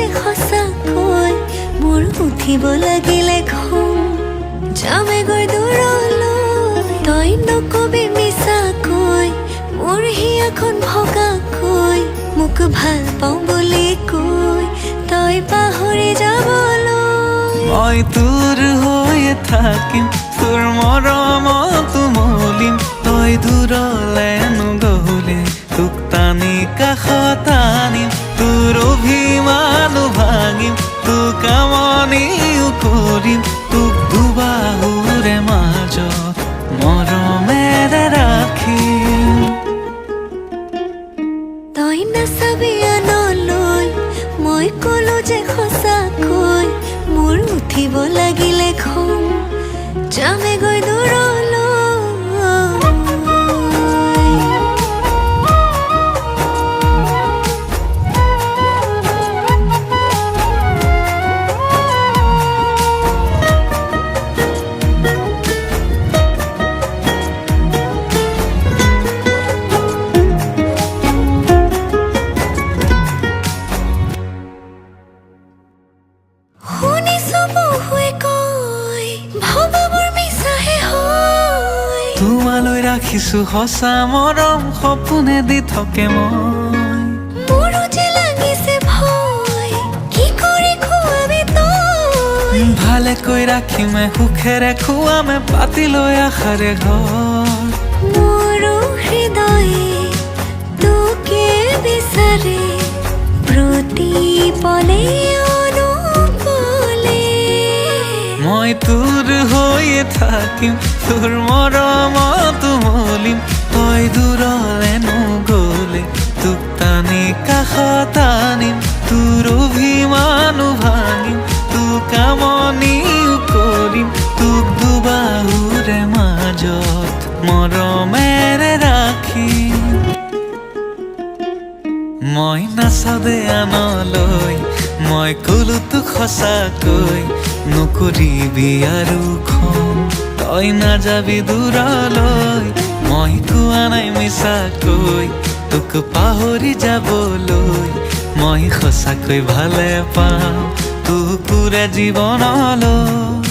যে সঁচাকৈ মোৰ উঠিব লাগিলে ঘুম যামে গৈ দূৰলৈ তই নকবি মিছাকৈ মোৰ হিয়াখন ভগাকৈ মোক ভাল পাওঁ বুলি কৈ তই পাহৰি যাবলৈ মই তোৰ হৈয়ে থাকিম তোৰ মৰমত মলিম তই দূৰলে নগ'লে তোক টানি কাষত আনিম তোৰ অভিমান ভাঙিম তোক আমনিও কৰিম তোক দুবাহুৰে মাজত মৰমেৰে ৰাখিম তই নাচাবি আনলৈ মই ক'লো যে সঁচাকৈ মোৰ উঠিব লাগিলে ঘুম যামে গৈ দূৰলৈ তোমালৈ ৰাখিছো সঁচা মৰম সপোনে দি থাকে মই মোৰো যে লাগিছে ভয় কি কৰি খুৱাবি তই ভালেকৈ ৰাখিমে সুখেৰে খুৱামে পাতি লৈ আশাৰে ঘৰ মোৰো হৃদয়ে তোকে বিচাৰে প্ৰতি পলে অনুপলে মই তোৰ হৈয়ে থাকিম তোৰ মৰমত মলিম তই দূৰলে নগ'লে তোক টানি কাষত আনিম তোৰ অভিমান ভাঙিম তোক আমনিও কৰিম তোক দুবাহুৰে মাজত মৰমেৰে ৰাখিম মই নাচাদে আনলৈ মই ক'লো তোক সঁচাকৈ নকৰিবি আৰু খন তই নাযাবি দূৰলৈ মই কোৱা নাই মিছাকৈ তোক পাহৰি যাবলৈ মই সঁচাকৈ ভালে পাওঁ তোক পুৰা জীৱনলৈ